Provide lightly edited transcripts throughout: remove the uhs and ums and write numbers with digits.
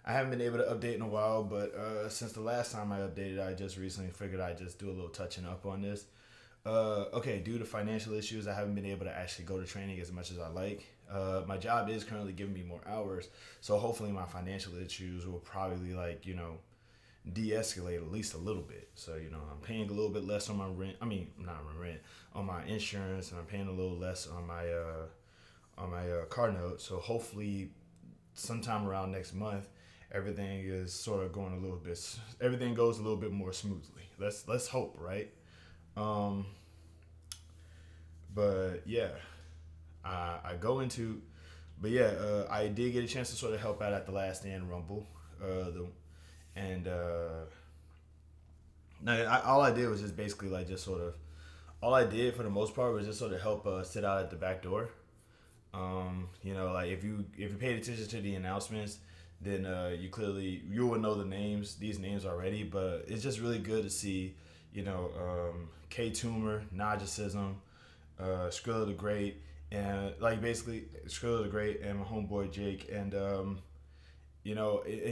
I haven't been able to update in a while, but since the last time I updated, I just recently figured I'd just do a little touching up on this. Okay, due to financial issues, I haven't been able to actually go to training as much as I like. My job is currently giving me more hours, so hopefully my financial issues will probably de-escalate at least a little bit. So I'm paying a little bit less on my rent. I mean, not on my rent, on my insurance, and I'm paying a little less on my car note. So hopefully, sometime around next month, everything is sort of going a little bit. Everything goes a little bit more smoothly. Let's hope, right? Um, but yeah, I go into, but yeah, I did get a chance to sort of help out at the Last Stand Rumble. The and no, all I did was just basically like just sort of all I did for the most part was just sort of help sit out at the back door. Like if you paid attention to the announcements, then you will know these names already. But it's just really good to see, K Tumor, Nagicism, Skrilla the Great, and like basically Skrilla the Great and my homeboy Jake, and and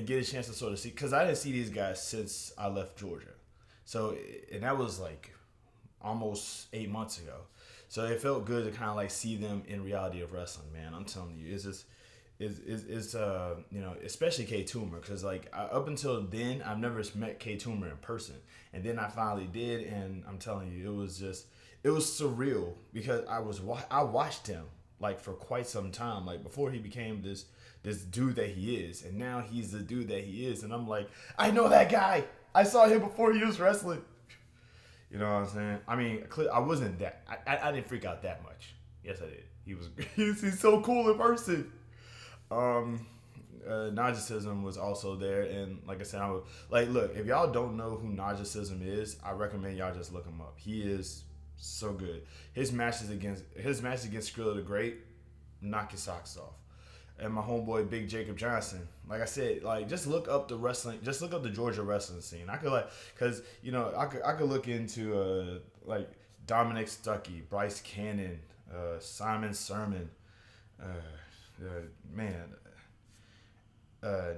get a chance to sort of see because I didn't see these guys since I left Georgia, so and that was like almost 8 months ago. So it felt good to kind of like see them in reality of wrestling, man. I'm telling you, it's just it's especially K Toomer because up until then I've never met K Toomer in person, and then I finally did, and I'm telling you, it was surreal because I watched him like for quite some time, like before he became this dude that he is, and now he's the dude that he is, and I'm like, I know that guy. I saw him before he was wrestling. You know what I'm saying? I mean, I wasn't that. I didn't freak out that much. Yes, I did. He was. He's so cool in person. Um, Narcissism was also there, and like I said, I was like, look, if y'all don't know who Narcissism is, I recommend y'all just look him up. He is so good. His matches against Skrilla the Great, knock your socks off. And my homeboy Big Jacob Johnson. Like I said, like just look up the wrestling, just look up the Georgia wrestling scene. I could cause I could look into like Dominic Stuckey, Bryce Cannon, Simon Sermon, uh, man,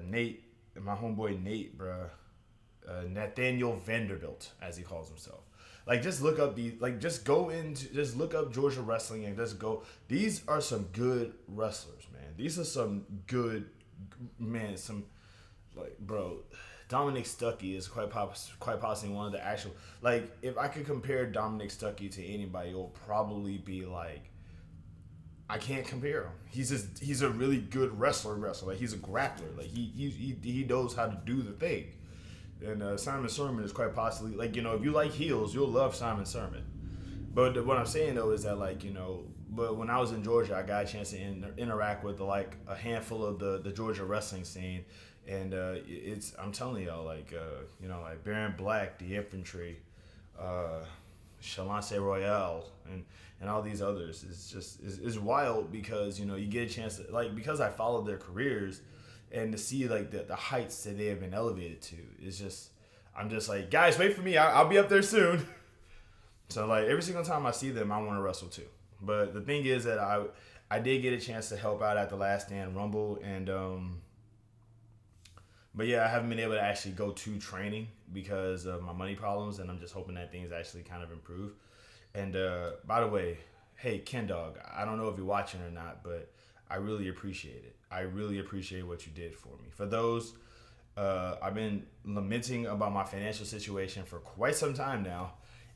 Nate, my homeboy Nate, bruh, Nathaniel Vanderbilt, as he calls himself. Like just look up just look up Georgia wrestling and just go. These are some good wrestlers, man. These are some good man. Some like bro, Dominic Stuckey is quite possibly one of the actual like if I could compare Dominic Stuckey to anybody, it will probably be like I can't compare him. He's a really good wrestler. Like he's a grappler. Like he knows how to do the thing. And Simon Sermon is quite possibly like if you like heels, you'll love Simon Sermon. But what I'm saying though is that but when I was in Georgia, I got a chance to interact with like a handful of the Georgia wrestling scene, and it's I'm telling y'all like Baron Black, the Infantry, uh, Chalance Royale, and all these others. It's wild because you get a chance to because I followed their careers and to see like the heights that they have been elevated to. It's just I'm just like guys, wait for me. I'll be up there soon. So like every single time I see them, I want to wrestle too. But the thing is that I did get a chance to help out at the Last Stand Rumble, and but yeah, I haven't been able to actually go to training because of my money problems, and I'm just hoping that things actually kind of improve. And by the way, hey Kendawgg, I don't know if you're watching or not, but I really appreciate it. I really appreciate what you did for me. For those, I've been lamenting about my financial situation for quite some time now,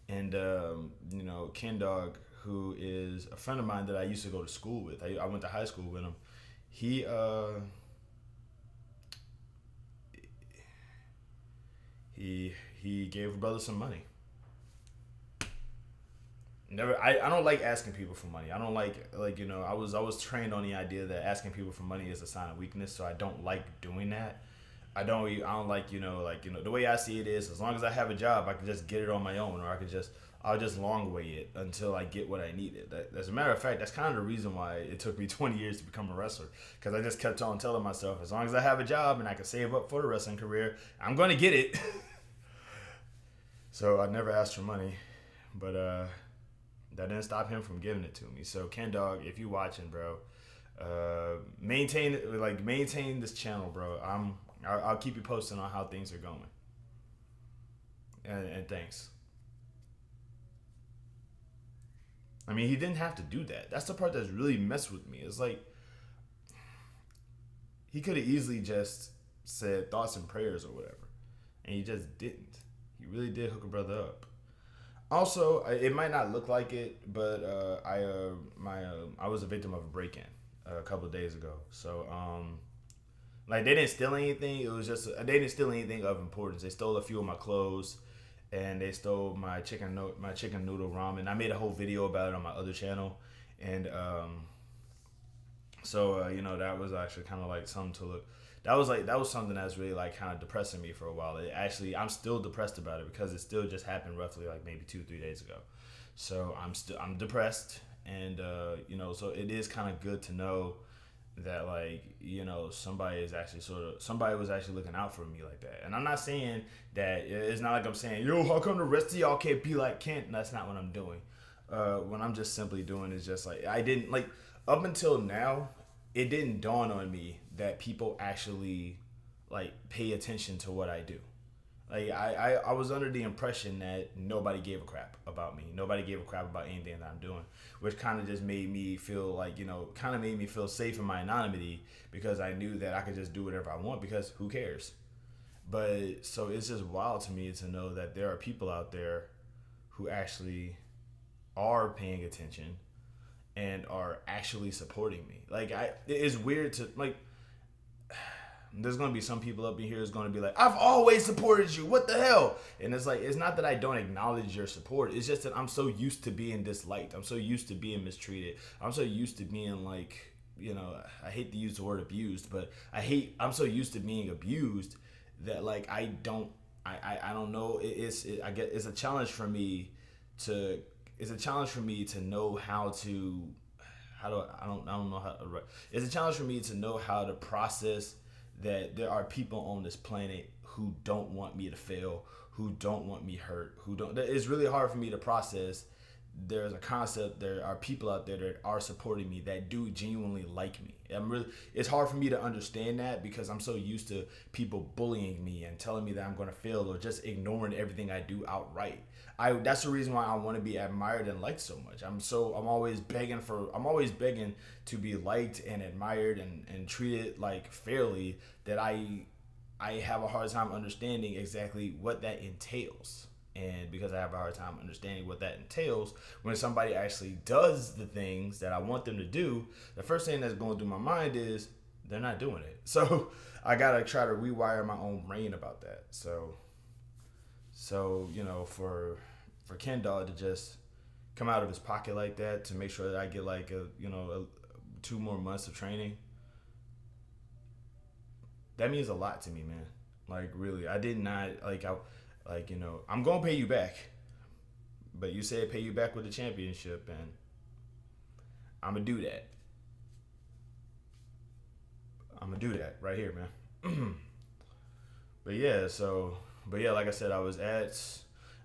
and Kendawgg, who is a friend of mine that I used to go to school with. I went to high school with him. He he gave a brother some money. Never. I don't like asking people for money. I don't I was trained on the idea that asking people for money is a sign of weakness, so I don't like doing that. I don't like the way I see it is as long as I have a job, I can just get it on my own, or I'll just long way it until I get what I needed. As a matter of fact, that's kind of the reason why it took me 20 years to become a wrestler, because I just kept on telling myself as long as I have a job and I can save up for the wrestling career, I'm gonna get it. So I never asked for money, but that didn't stop him from giving it to me. So Kendawgg, if you watching, bro, maintain this channel, bro. I'll keep you posted on how things are going. And thanks. I mean, he didn't have to do that. That's the part that's really messed with me. It's like he could have easily just said thoughts and prayers or whatever, and he just didn't. He really did hook a brother up. Also, it might not look like it, but I was a victim of a break-in a couple of days ago. So like they didn't steal anything. It was just they didn't steal anything of importance. They stole a few of my clothes, and they stole my chicken noodle ramen. I made a whole video about it on my other channel, and so you know, that was actually kind of like something to look. That was something that's really like kind of depressing me for a while. It actually, I'm still depressed about it because it still just happened roughly like maybe 2-3 days ago. So I'm depressed, and you know, so it is kind of good to know that, like, you know, somebody was actually looking out for me like that. And I'm not saying that, it's not like I'm saying, yo, how come the rest of y'all can't be like Kent? That's not what I'm doing. What I'm just simply doing is just like, I didn't like, up until now, it didn't dawn on me that people actually like pay attention to what I do. Like I was under the impression that nobody gave a crap about me. Nobody gave a crap about anything that I'm doing, which kind of just made me feel like, you know, kind of made me feel safe in my anonymity, because I knew that I could just do whatever I want, because who cares? But so it's just wild to me to know that there are people out there who actually are paying attention and are actually supporting me. Like, it's weird to like. There's gonna be some people up in here who's gonna be like, I've always supported you. What the hell? And it's like, it's not that I don't acknowledge your support. It's just that I'm so used to being disliked. I'm so used to being mistreated. I'm so used to being like, you know, I hate to use the word abused, but I'm so used to being abused that like I don't know. I get it's a challenge for me to know how to I don't know how to write. It's a challenge for me to know how to process that there are people on this planet who don't want me to fail, who don't want me hurt, who don't. It's really hard for me to process. There's a concept. There are people out there that are supporting me, that do genuinely like me. It's hard for me to understand that, because I'm so used to people bullying me and telling me that I'm going to fail, or just ignoring everything I do outright. That's the reason why I want to be admired and liked so much. I'm always begging to be liked and admired and treated like fairly, that I have a hard time understanding exactly what that entails. And because I have a hard time understanding what that entails, when somebody actually does the things that I want them to do, the first thing that's going through my mind is they're not doing it. So I gotta try to rewire my own brain about that. So you know, for Kendawgg to just come out of his pocket like that to make sure that I get like 2 more months of training, that means a lot to me, man. Like, really, I did not you know, I'm gonna pay you back, but you said pay you back with the championship, and I'm gonna do that. I'm gonna do that right here, man. But yeah, like I said, I was at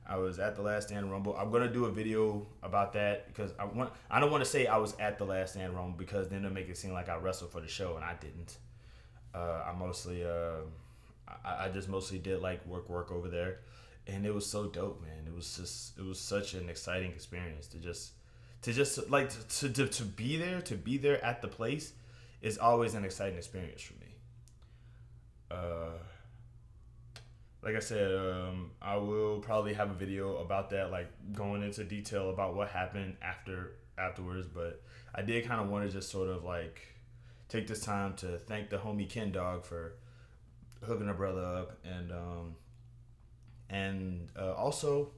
the Last Stand Rumble. I'm gonna do a video about that, because I don't want to say I was at the Last Stand Rumble, because then it'll make it seem like I wrestled for the show, and I didn't. I just mostly did like work over there, and it was so dope, man. It was such an exciting experience to be there at the place is always an exciting experience for me. Like I said, I will probably have a video about that, like going into detail about what happened afterwards. But I did kind of want to just sort of like take this time to thank the homie Kendawgg for hooking a brother up, and also,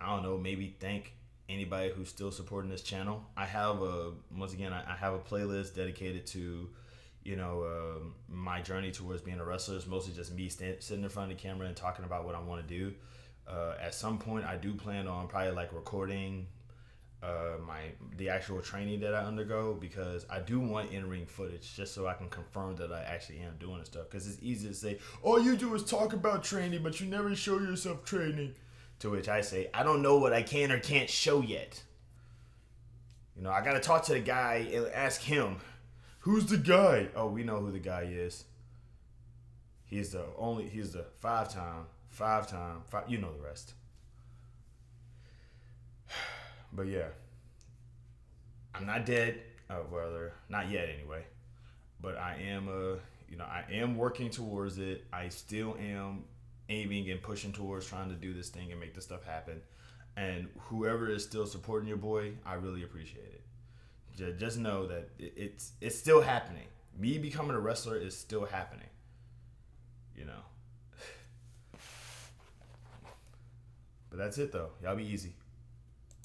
I don't know, maybe thank anybody who's still supporting this channel. I have a playlist dedicated to, you know, my journey towards being a wrestler. It's mostly just me sitting in front of the camera and talking about what I want to do. At some point, I do plan on probably like recording the actual training that I undergo, because I do want in-ring footage, just so I can confirm that I actually am doing the stuff. Because it's easy to say, all you do is talk about training, but you never show yourself training. To which I say, I don't know what I can or can't show yet. You know, I gotta talk to the guy and ask him, who's the guy? Oh, we know who the guy is. He's the five, you know the rest. But yeah, I'm not dead. Well, not yet anyway. But I am I am working towards it. I still am aiming and pushing towards trying to do this thing and make this stuff happen. And whoever is still supporting your boy, I really appreciate it. Just know that it's still happening. Me becoming a wrestler is still happening. You know. But that's it though. Y'all be easy.